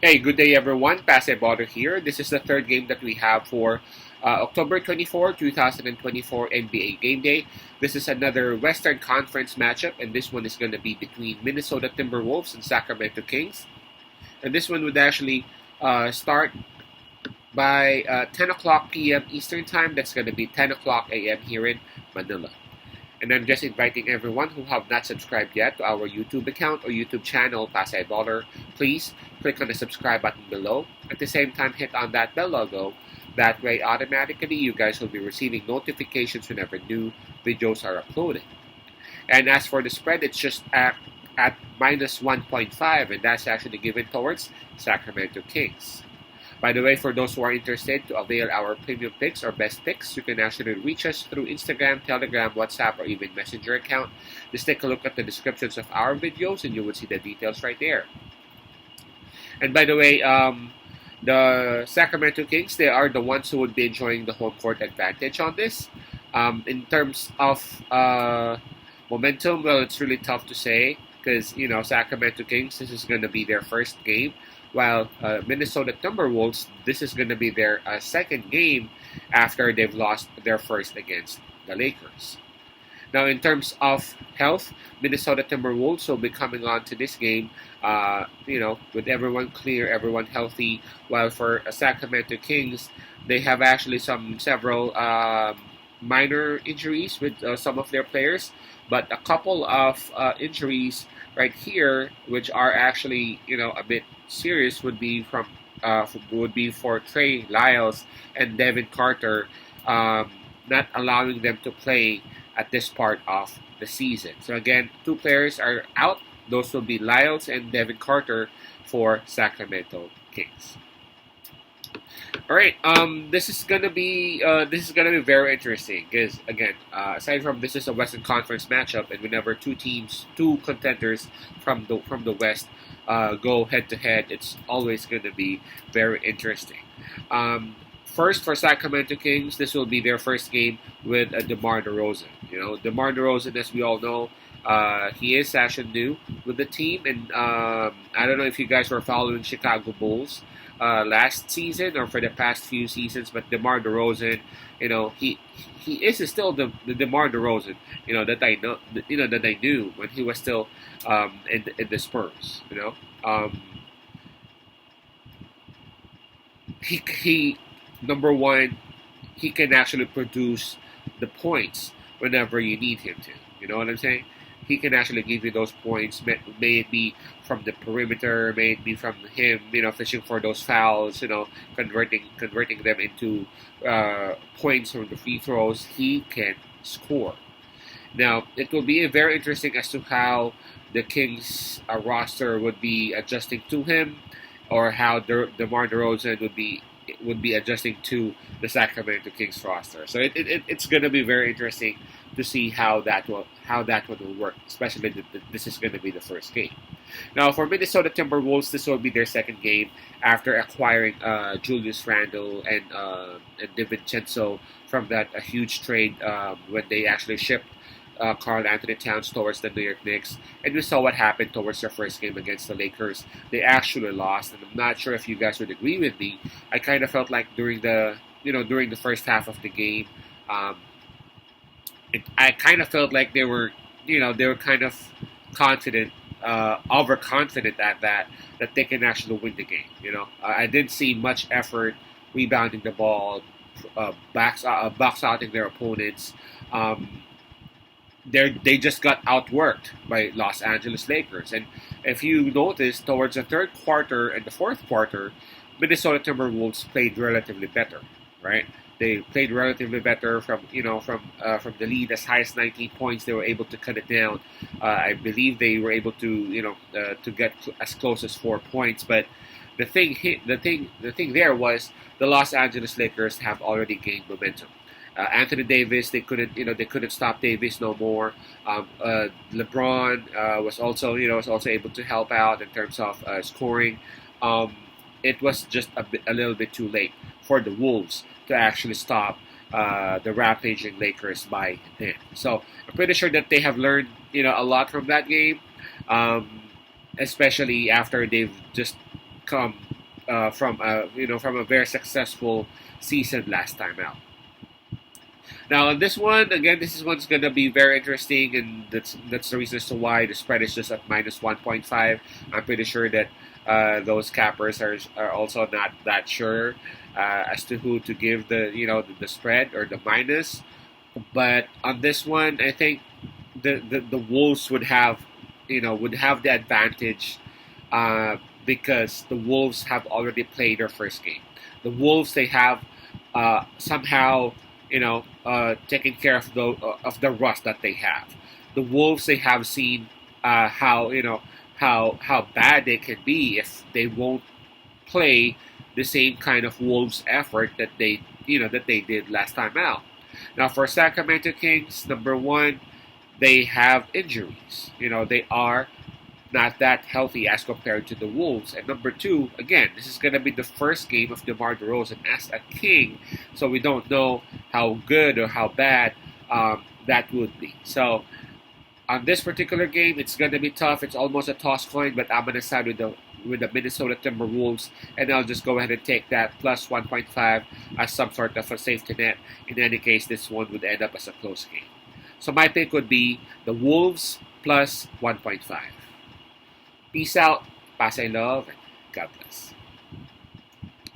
Hey, good day everyone. Pasebotter here. This is the third game that we have for October 24, 2024 NBA Game Day. This is another Western Conference matchup, and this one is going to be between Minnesota Timberwolves and Sacramento Kings. And this one would actually start by 10 o'clock p.m. Eastern Time. That's going to be 10 o'clock a.m. here in Manila. And I'm just inviting everyone who have not subscribed yet to our YouTube account or YouTube channel, Pasay Baller. Please click on the subscribe button below. At the same time, hit on that bell logo. That way, automatically, you guys will be receiving notifications whenever new videos are uploaded. And as for the spread, it's just at minus 1.5, and that's actually given towards Sacramento Kings. By the way, for those who are interested to avail our premium picks or best picks, you can actually reach us through Instagram, Telegram, WhatsApp, or even Messenger account. Just take a look at the descriptions of our videos and you will see the details right there. And by the way, the Sacramento Kings, they are the ones who would be enjoying the home court advantage on this. In terms of momentum, well, it's really tough to say because, Sacramento Kings, this is going to be their first game. While Minnesota Timberwolves, this is going to be their second game after they've lost their first against the Lakers. Now, in terms of health, Minnesota Timberwolves will be coming on to this game, with everyone clear, everyone healthy. While for Sacramento Kings, they have actually several minor injuries with some of their players, but a couple of injuries right here, which are actually a bit serious, would be for Trey Lyles and Devin Carter, not allowing them to play at this part of the season. So again, two players are out. Those will be Lyles and Devin Carter for Sacramento Kings. All right, this is gonna be very interesting because again, aside from this is a Western Conference matchup, and whenever two contenders from the West go head to head, it's always gonna be very interesting. First for Sacramento Kings, this will be their first game with DeMar DeRozan. DeMar DeRozan, as we all know, he is actually new with the team, and I don't know if you guys were following Chicago Bulls last season or for the past few seasons, but DeMar DeRozan, he is still the DeMar DeRozan, that I knew when he was still in the Spurs. He number one, he can actually produce the points whenever you need him to. You know what I'm saying? He can actually give you those points. May it be from the perimeter, may it be from him, fishing for those fouls, converting them into points from the free throws. He can score. Now, it will be very interesting as to how the Kings roster would be adjusting to him, or how DeMar DeRozan would be adjusting to the Sacramento Kings roster. So it's going to be very interesting to see how that one will work, especially that this is going to be the first game. Now, for Minnesota Timberwolves, this will be their second game after acquiring Julius Randle and DiVincenzo from that a huge trade when they actually shipped Karl Anthony Towns towards the New York Knicks, and we saw what happened towards their first game against the Lakers. They actually lost, and I'm not sure if you guys would agree with me. I kind of felt like during the first half of the game, I kind of felt like they were kind of confident, overconfident at that they can actually win the game. I didn't see much effort rebounding the ball, box outing their opponents. They just got outworked by Los Angeles Lakers. And if you notice, towards the third quarter and the fourth quarter, Minnesota Timberwolves played relatively better, right? They played relatively better from the lead as high as 19 points. They were able to cut it down. I believe they were able to to get as close as 4 points. But the thing there was the Los Angeles Lakers have already gained momentum. Anthony Davis, they couldn't stop Davis no more. LeBron was also able to help out in terms of scoring. It was just a little bit too late for the Wolves to actually stop the rampaging Lakers by then. So I'm pretty sure that they have learned a lot from that game, especially after they've just come from a very successful season last time out. Now, on this one, again, this is one's going to be very interesting, and that's the reason as to why the spread is just at minus 1.5. I'm pretty sure that those cappers are also not that sure as to who to give the spread or the minus. But on this one, I think the Wolves would have the advantage because the Wolves have already played their first game. The Wolves, they have somehow taken care of the rust that they have. The Wolves, they have seen how bad they can be if they won't play the same kind of Wolves effort that they did last time out. Now for Sacramento Kings, number one, they have injuries. They are not that healthy as compared to the Wolves. And number two, again, this is going to be the first game of DeMar DeRozan as a King, so we don't know how good or how bad that would be. So on this particular game, it's going to be tough. It's almost a toss coin, but I'm going to side with the Minnesota Timberwolves, and I'll just go ahead and take that plus 1.5 as some sort of a safety net. In any case, this one would end up as a close game. So my pick would be the Wolves plus 1.5. Peace out, Pasay love, and God bless.